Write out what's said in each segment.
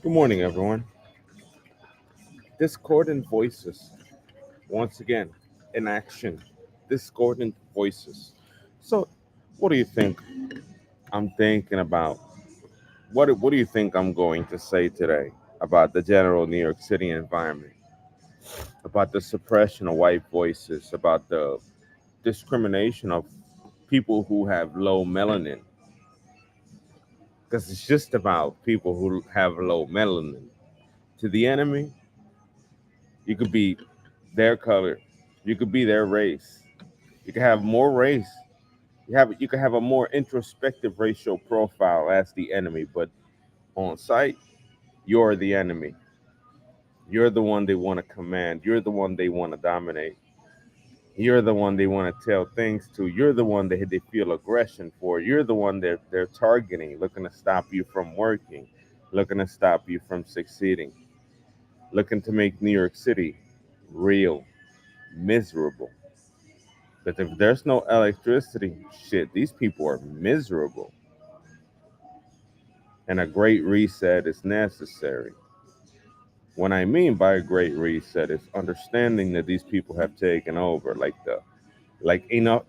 Good morning, everyone. Discordant voices, once again, in action. Discordant voices. So, what do you think I'm thinking about? What do you think I'm going to say today about the general New York City environment? About the suppression of white voices, about the discrimination of people who have low melanin? Because it's just about people who have low melanin. To the enemy, you could be their color, you could be their race. You can have more race. You can have a more introspective racial profile as the enemy, but on site, you're the enemy. You're the one they want to command. You're the one they want to dominate. You're the one they want to tell things to. You're the one that they feel aggression for. You're the one they're targeting, looking to stop you from working, looking to stop you from succeeding, looking to make New York City real, miserable. But if there's no electricity, shit, these people are miserable. And a great reset is necessary. What I mean by a great reset is understanding that these people have taken over, like enough,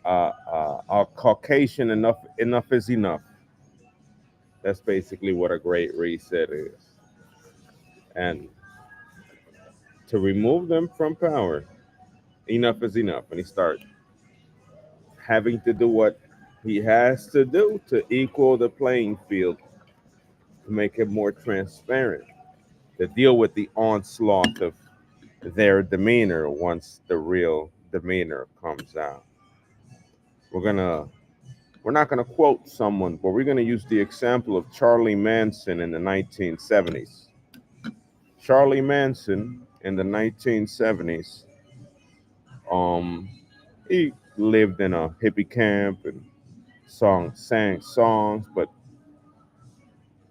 a Caucasian enough is enough. That's basically what a great reset is, and to remove them from power, enough is enough, and he start having to do what he has to do to equal the playing field, to make it more transparent, to deal with the onslaught of their demeanor once the real demeanor comes out. We're gonna we're not gonna quote someone, but we're gonna use the example of Charlie Manson in the 1970s. Charlie Manson in the 1970s, um, he lived in a hippie camp and sang songs, but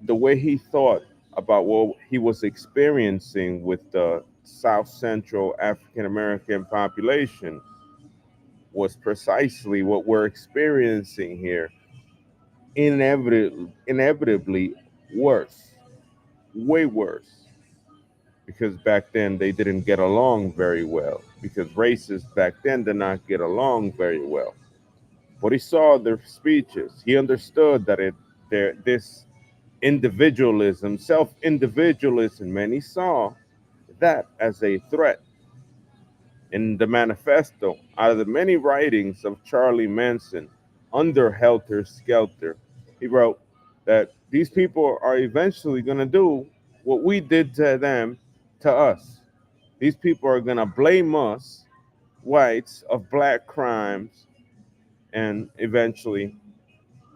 the way he thought about what he was experiencing with the South Central African American population was precisely what we're experiencing here, inevitably worse, way worse, because back then they didn't get along very well, because races back then did not get along very well. But he saw their speeches. He understood that this individualism, self-individualism, man, he saw that as a threat. In the manifesto, out of the many writings of Charlie Manson, under Helter Skelter, he wrote that these people are eventually going to do what we did to them, to us. These people are going to blame us, whites, of black crimes, and eventually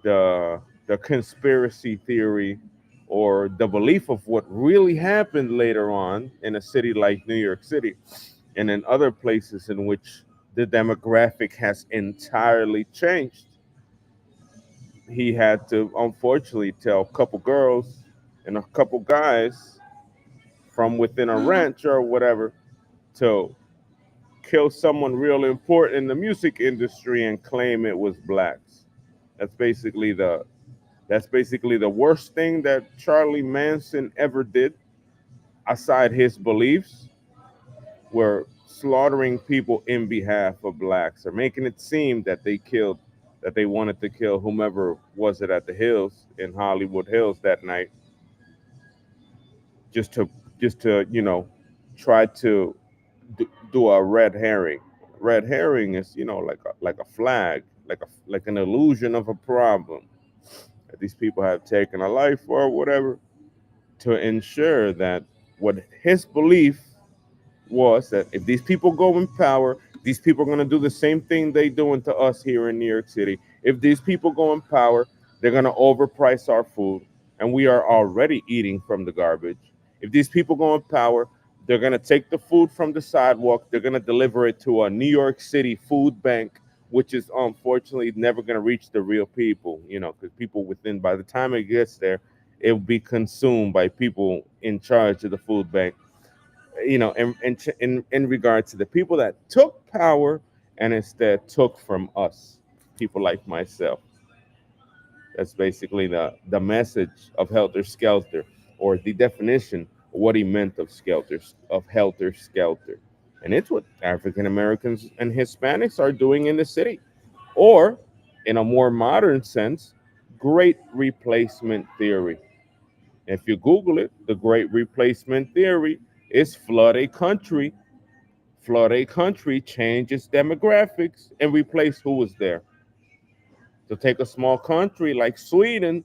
the conspiracy theory or the belief of what really happened later on in a city like New York City and in other places in which the demographic has entirely changed. He had to unfortunately tell a couple girls and a couple guys from within a ranch or whatever to kill someone real important in the music industry and claim it was blacks. That's basically the That's basically the worst thing that Charlie Manson ever did, aside his beliefs, were slaughtering people in behalf of blacks or making it seem that they wanted to kill whomever was it at the Hills in Hollywood Hills that night, just to try to do a red herring. Red herring is like a flag, like an illusion of a problem that these people have taken a life or whatever, to ensure that what his belief was, that if these people go in power, these people are going to do the same thing they doing to us here in New York City. If these people go in power, they're going to overprice our food, and we are already eating from the garbage. If these people go in power, they're going to take the food from the sidewalk, they're going to deliver it to a New York City food bank, which is unfortunately never going to reach the real people, because people within, by the time it gets there, it will be consumed by people in charge of the food bank. In regard to the people that took power and instead took from us, people like myself. That's basically the message of Helter Skelter. or the definition of what he meant of helter skelter. And it's what African Americans and Hispanics are doing in the city. Or, in a more modern sense, great replacement theory. If you Google it, the great replacement theory is flood a country, change its demographics, and replace who was there. So take a small country like Sweden,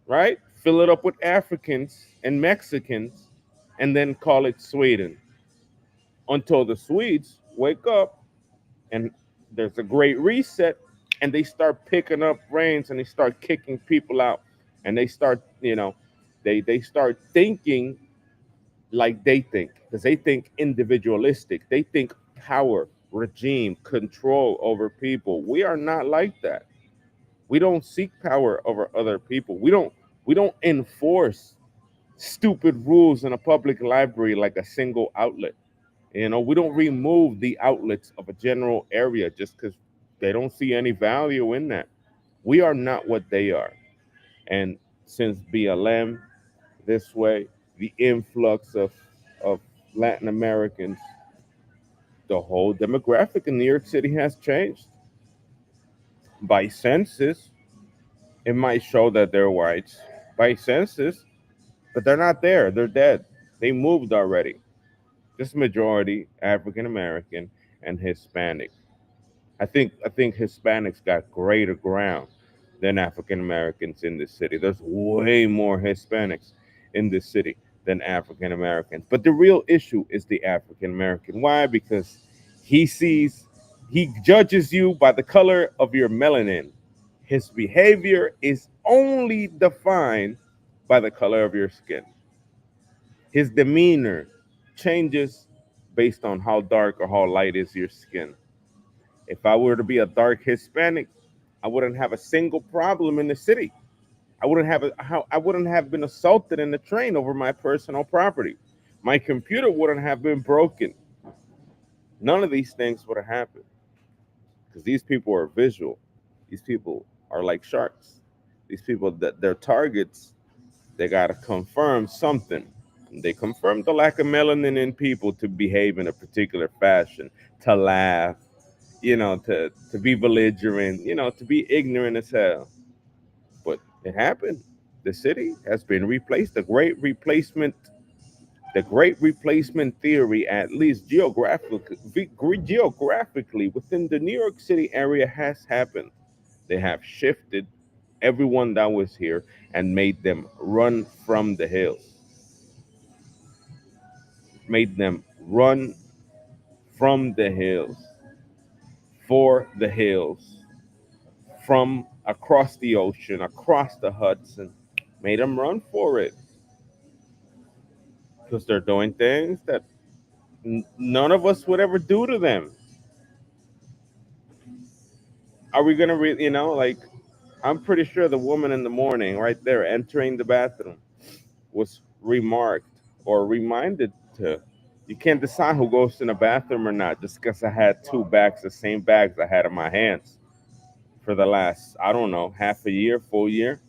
right? Fill it up with Africans and Mexicans, and then call it Sweden until the Swedes wake up and there's a great reset and they start picking up reins and they start kicking people out and they start, they start thinking like they think because they think individualistic. They think power, regime, control over people. We are not like that. We don't seek power over other people. We don't enforce stupid rules in a public library like a single outlet. We don't remove the outlets of a general area just because they don't see any value in that. We are not what they are. And since BLM this way, the influx of Latin Americans, the whole demographic in New York City has changed. By census, it might show that they're whites. By census, but they're not there. They're dead. They moved already. This majority African American and Hispanic. I think Hispanics got greater ground than African Americans in this city. There's way more Hispanics in this city than African Americans. But the real issue is the African American. Why? Because he sees, he judges you by the color of your melanin. His behavior is only defined by the color of your skin. His demeanor changes based on how dark or how light is your skin. If I were to be a dark Hispanic, I wouldn't have a single problem in the city. I wouldn't have been assaulted in the train over my personal property. My computer wouldn't have been broken. None of these things would have happened because these people are visual. These people are like sharks. These people that their targets, they gotta confirm something. They confirm the lack of melanin in people to behave in a particular fashion, to laugh, to be belligerent, to be ignorant as hell. But it happened. The city has been replaced. The great replacement theory, at least geographically within the New York City area, has happened. They have shifted everyone that was here and made them run from the hills, made them run from the hills, for the hills, from across the ocean, across the Hudson, made them run for it because they're doing things that none of us would ever do to them. Are we gonna like, I'm pretty sure the woman in the morning right there entering the bathroom was remarked or reminded to, you can't decide who goes in the bathroom or not just because I had two bags, the same bags I had in my hands for the last, I don't know, half a year, full year.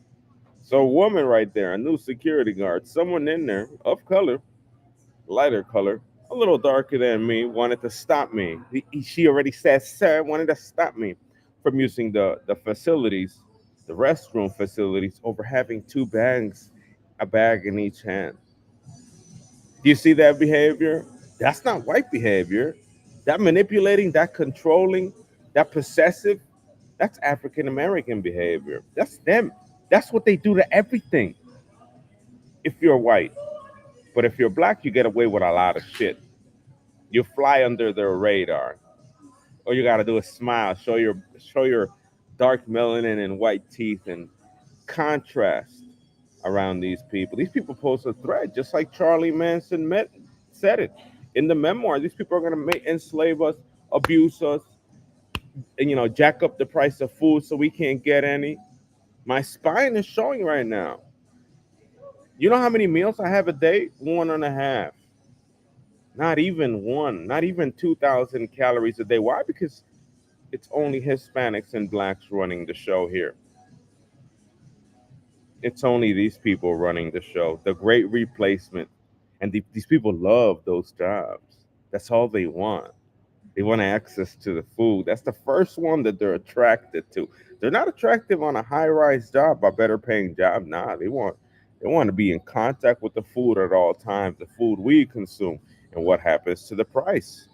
So a woman right there, a new security guard, someone in there of color, lighter color, a little darker than me, wanted to stop me. She already said, sir, wanted to stop me from using the facilities, the restroom facilities, over having two bags, a bag in each hand. Do you see that behavior? That's not white behavior. That manipulating, that controlling, that possessive, that's African American behavior. That's them. That's what they do to everything if you're white. But if you're black, you get away with a lot of shit. You fly under their radar. All you gotta do is smile, show your dark melanin and white teeth and contrast around these people. These people pose a threat, just like Charlie Manson said it in the memoir. These people are gonna enslave us, abuse us, and jack up the price of food so we can't get any. My spine is showing right now. You know how many meals I have a day? One and a half. Not even one. Not even 2,000 calories a day. Why? Because it's only Hispanics and blacks running the show here. It's only these people running the show. The great replacement. And these people love those jobs. That's all they want. They want access to the food. That's the first one that they're attracted to. They're not attractive on a high-rise job, a better paying job. Nah, they want to be in contact with the food at all times, the food we consume. And what happens to the price?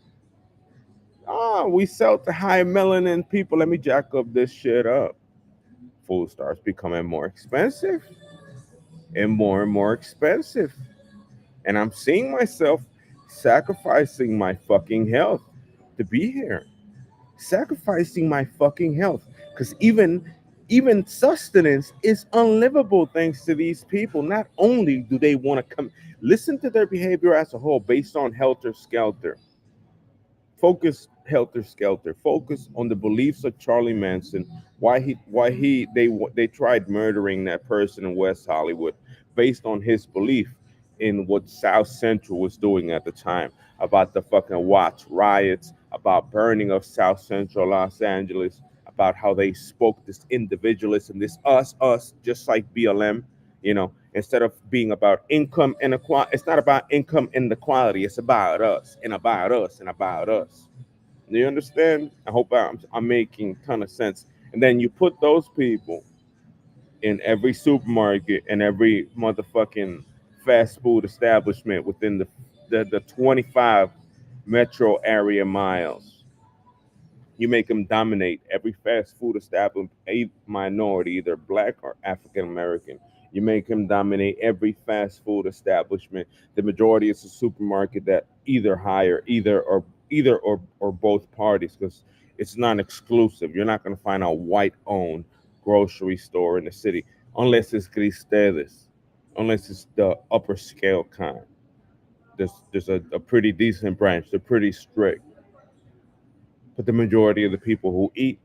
We sell to high melanin people. Let me jack up this shit up. Food starts becoming more expensive and more expensive. And I'm seeing myself sacrificing my fucking health to be here. Sacrificing my fucking health. Because even sustenance is unlivable thanks to these people. Not only do they want to come listen to their behavior as a whole based on helter skelter. Focus helter skelter. Focus on the beliefs of Charlie Manson. Why they tried murdering that person in West Hollywood based on his belief in what South Central was doing at the time about the fucking Watts riots, about burning of South Central Los Angeles, about how they spoke this individualism, this us, just like BLM. Instead of being about income inequality, it's not about income inequality. It's about us and about us and about us. Do you understand? I hope I'm making a ton of sense. And then you put those people in every supermarket and every motherfucking fast food establishment within the 25 metro area miles. You make them dominate every fast food establishment, a minority, either black or African American. You make them dominate every fast food establishment. The majority is a supermarket that either hire either or both parties, because it's non-exclusive. You're not going to find a white-owned grocery store in the city unless it's Cristedes, unless it's the upper scale kind. There's a pretty decent branch. They're pretty strict, but the majority of the people who eat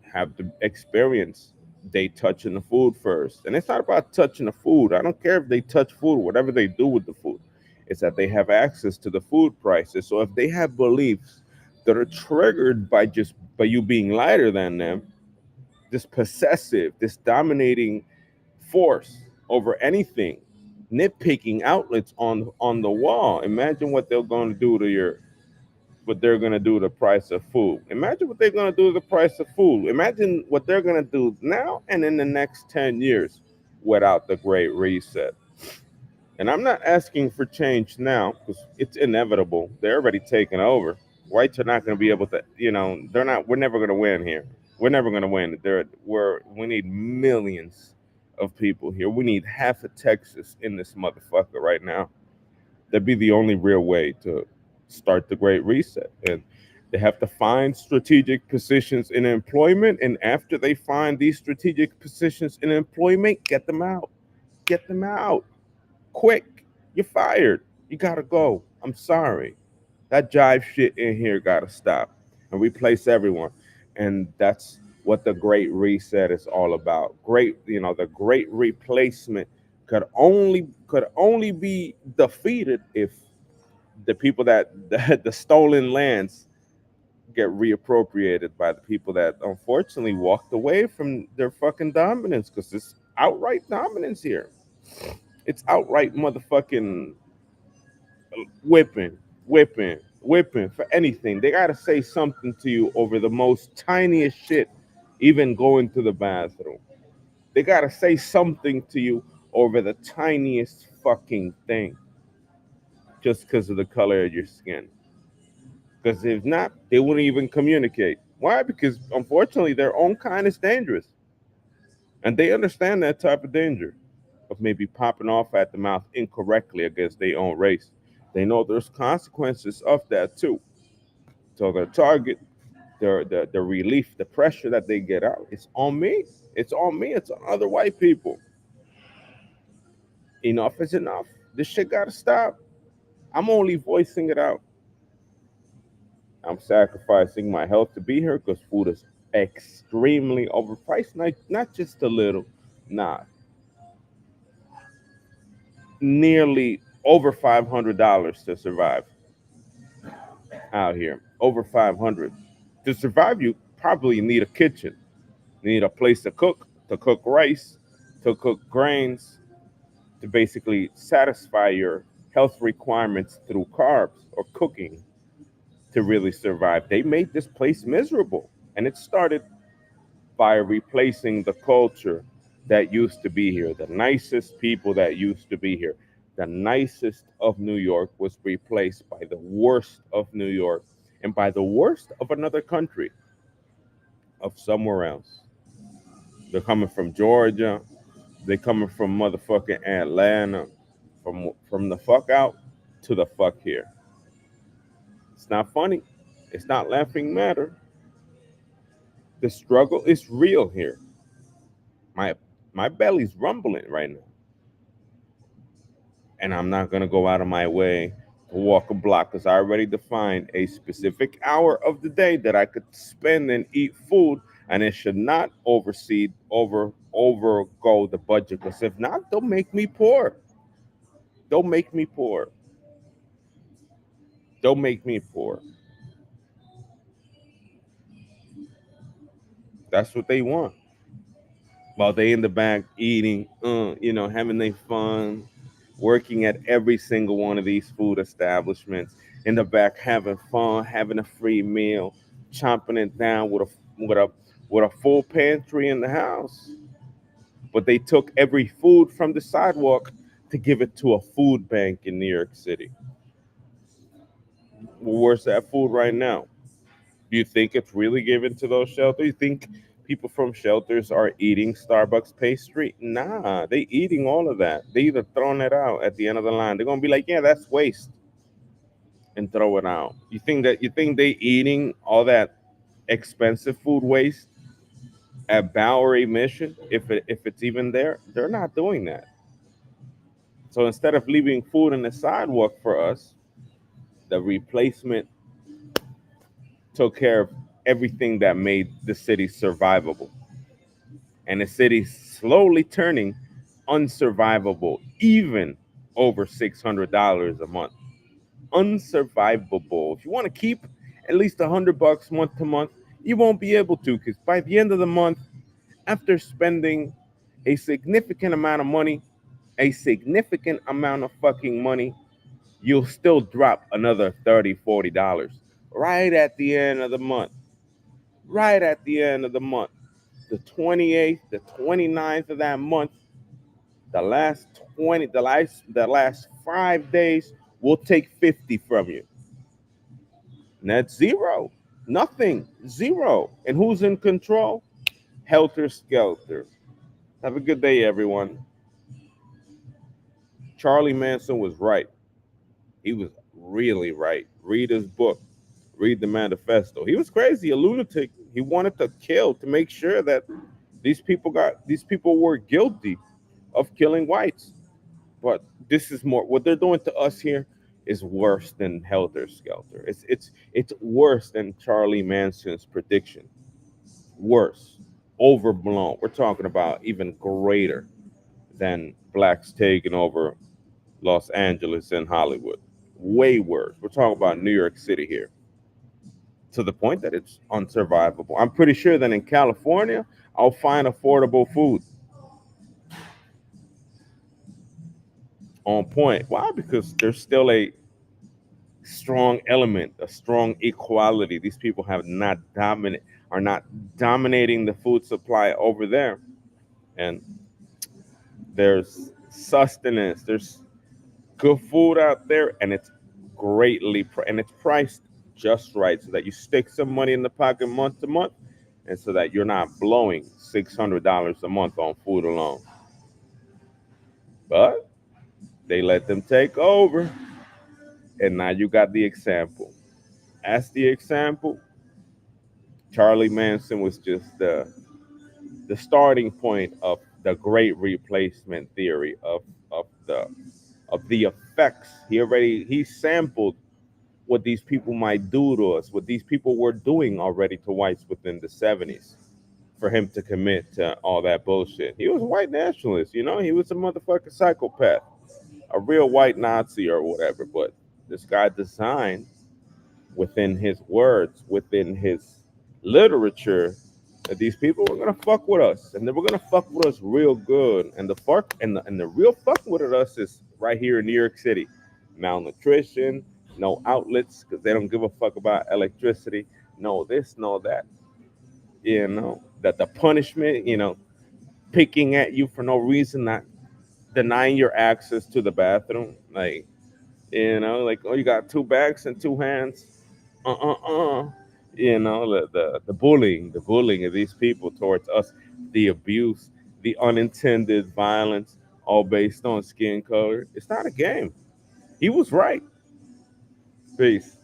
have the experience. They touching the food first, and it's not about touching the food. I don't care if they touch food, whatever they do with the food. It's that they have access to the food prices. So if they have beliefs that are triggered by you being lighter than them, this possessive, this dominating force over anything, nitpicking outlets on the wall. Imagine what they're going to do to the price of food. Imagine what they're going to do to the price of food. Imagine what they're going to do now and in the next 10 years without the Great Reset. And I'm not asking for change now because it's inevitable. They're already taking over. Whites are not going to be able to, they're not, we're never going to win here. We're never going to win. We need millions of people here. We need half of Texas in this motherfucker right now. That'd be the only real way to start the Great Reset. And they have to find strategic positions in employment. And after they find these strategic positions in employment, get them out. Get them out. Quick. You're fired. You gotta go. I'm sorry. That jive shit in here gotta stop. And replace everyone. And that's what the Great Reset is all about. The great replacement could only be defeated if the people that the stolen lands get reappropriated by the people that unfortunately walked away from their fucking dominance, because it's outright dominance here. It's outright motherfucking whipping, whipping for anything. They gotta say something to you over the most tiniest shit, even going to the bathroom. They gotta say something to you over the tiniest fucking thing, just because of the color of your skin. Because if not, they wouldn't even communicate. Why? Because unfortunately, their own kind is dangerous. And they understand that type of danger of maybe popping off at the mouth incorrectly against their own race. They know there's consequences of that too. So their target, the relief, the pressure that they get out, it's on me. It's on me. It's on other white people. Enough is enough. This shit gotta stop. I'm only voicing it out. I'm sacrificing my health to be here because food is extremely overpriced. Not just a little, nah, nearly over $500 to survive out here. Over 500 to survive. You probably need a kitchen, you need a place to cook rice, to cook grains to basically satisfy your health requirements through carbs or cooking to really survive. They made this place miserable. And it started by replacing the culture that used to be here, the nicest people that used to be here. The nicest of New York was replaced by the worst of New York and by the worst of another country, of somewhere else. They're coming from Georgia. They're coming from motherfucking Atlanta. From the fuck out to the fuck here. It's not funny. It's not laughing matter. The struggle is real here. My my belly's rumbling right now. And I'm not gonna go out of my way to walk a block because I already defined a specific hour of the day that I could spend and eat food, and it should not overgo the budget. Because if not, they'll make me poor. Don't make me poor. Don't make me poor. That's what they want. While they in the back eating, having their fun, working at every single one of these food establishments, in the back having fun, having a free meal, chomping it down with a full pantry in the house. But they took every food from the sidewalk to give it to a food bank in New York City. Well, where's that food right now? Do you think it's really given to those shelters? You think people from shelters are eating Starbucks pastry? Nah, they eating all of that. They either throwing it out at the end of the line. They're gonna be like, yeah, that's waste, and throw it out. You think they eating all that expensive food waste at Bowery Mission? If it's even there, they're not doing that. So instead of leaving food on the sidewalk for us, the replacement took care of everything that made the city survivable. And the city's slowly turning unsurvivable, even over $600 a month. Unsurvivable. If you want to keep at least $100 month to month, you won't be able to, because by the end of the month, after spending a significant amount of money, a significant amount of fucking money, you'll still drop another $30, $40 right at the end of the month. Right at the end of the month. The 28th, the 29th of that month, the last 5 days, we'll take 50 from you. And that's zero. Nothing. Zero. And who's in control? Helter Skelter. Have a good day, everyone. Charlie Manson was right. He was really right. Read his book. Read the manifesto. He was crazy, a lunatic. He wanted to kill to make sure that these people were guilty of killing whites. But this is more what they're doing to us here is worse than Helter Skelter. It's worse than Charlie Manson's prediction. Worse, overblown. We're talking about even greater than blacks taking over Los Angeles and Hollywood. Way worse. We're talking about New York City here, to the point that it's unsurvivable. I'm pretty sure that in California, I'll find affordable food on point. Why? Because there's still a strong element, a strong equality. These people are not dominating the food supply over there, and there's sustenance. There's good food out there, and it's priced just right, so that you stick some money in the pocket month to month, and so that you're not blowing $600 a month on food alone. But they let them take over, and now you got the example. As the example, Charlie Manson was just the starting point of the great replacement theory of the effects. He sampled what these people might do to us, what these people were doing already to whites within the 70s, for him to commit to all that bullshit. He was a white nationalist, he was a motherfucking psychopath, a real white Nazi or whatever. But this guy designed, within his words, within his literature, that these people were gonna fuck with us, and they were gonna fuck with us real good. And the fuck and the real fuck with us is right here in New York City. Malnutrition, no outlets because they don't give a fuck about electricity. No this, no that. That the punishment, picking at you for no reason, not denying your access to the bathroom, like oh you got two backs and two hands, the bullying of these people towards us, the abuse, the unintended violence, all based on skin color. It's not a game. He was right. Peace.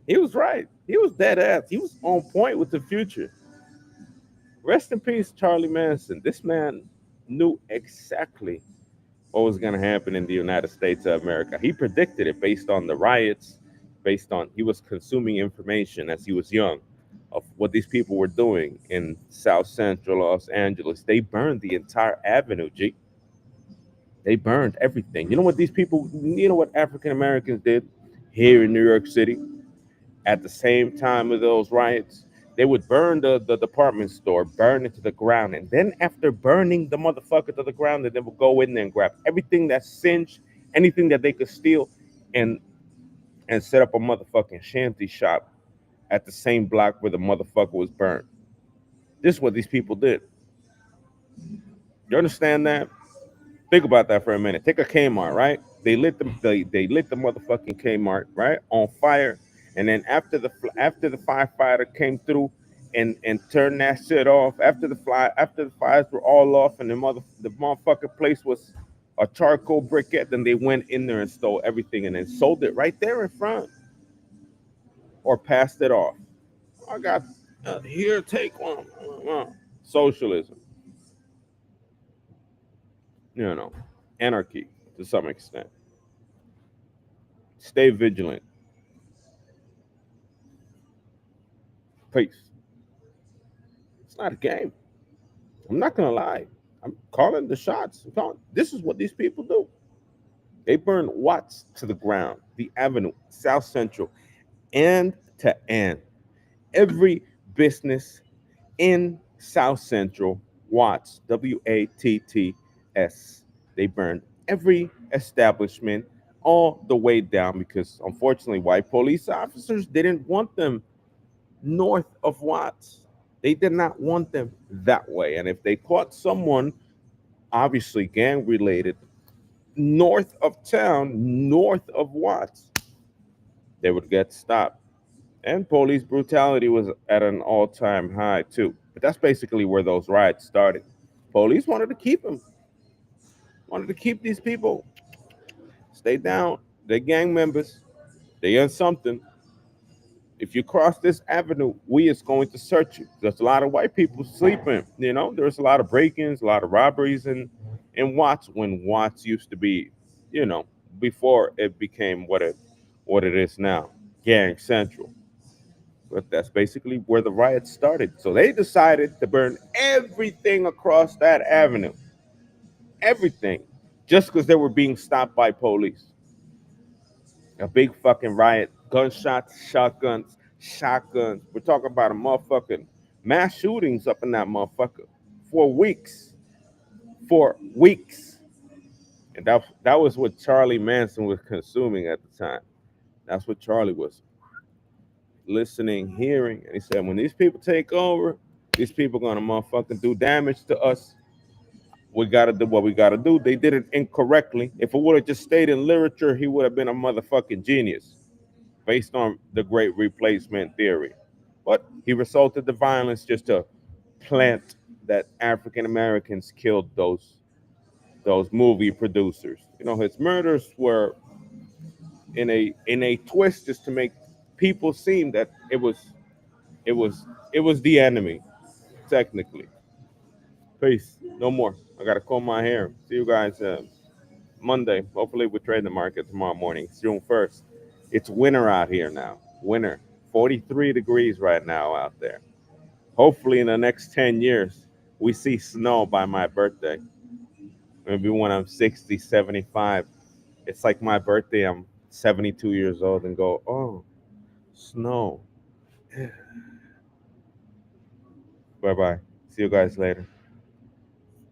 He was right. He was dead ass. He was on point with the future. Rest in peace, Charlie Manson. This man knew exactly what was going to happen in the United States of America. He predicted it based on the riots, based on he was consuming information as he was young of what these people were doing in South Central Los Angeles. They burned the entire avenue, G. They burned everything. You know what these people, you know what African Americans did here in New York City at the same time of those riots? They would burn the department store, burn it to the ground. And then after burning the motherfucker to the ground, they would go in there and grab everything that's singed, anything that they could steal, and set up a motherfucking shanty shop at the same block where the motherfucker was burned. This is what these people did. You understand that? Think about that for a minute. Take a Kmart, right? They lit the motherfucking Kmart, right, on fire, and then after the firefighter came through and turned that shit off, after the fires were all off, and the motherfucking place was a charcoal briquette, then they went in there and stole everything and then sold it right there in front or passed it off. I got here, take one. Socialism, you know, anarchy to some extent. Stay vigilant. Peace. It's not a game. I'm not gonna lie. I'm calling the shots. This is what these people do. They burn Watts to the ground, the Avenue, South Central, end to end. Every business in South Central, Watts, Watts. They burned every establishment all the way down because unfortunately white police officers didn't want them north of Watts. They did not want them that way. And if they caught someone, obviously gang related, north of town, north of Watts, they would get stopped. And police brutality was at an all time high, too. But that's basically where those riots started. Police wanted to keep these people, stay down. They're gang members, they earn something. If you cross this avenue, we is going to search you. There's a lot of white people sleeping. There's a lot of break-ins, a lot of robberies in Watts when Watts used to be, you know, before it became what it is now, Gang Central. But that's basically where the riots started. So they decided to burn everything across that avenue, everything, just because they were being stopped by police. A big fucking riot, gunshots, shotguns. We're talking about a motherfucking mass shootings up in that motherfucker for weeks, for weeks. And that was what Charlie Manson was consuming at the time. That's what Charlie was listening, hearing. And he said, when these people take over, these people gonna motherfucking do damage to us. We gotta do what we gotta do. They did it incorrectly. If it would have just stayed in literature, he would have been a motherfucking genius based on the great replacement theory. But he resorted to violence just to plant that African Americans killed those movie producers. His murders were in a twist just to make people seem that it was the enemy, technically. Peace. No more. I gotta comb my hair. See you guys Monday. Hopefully we trade the market tomorrow morning. It's June 1st. It's winter out here now. Winter. 43 degrees right now out there. Hopefully in the next 10 years we see snow by my birthday. Maybe when I'm 60, 75. It's like my birthday, I'm 72 years old and go, oh, snow. Bye bye. See you guys later.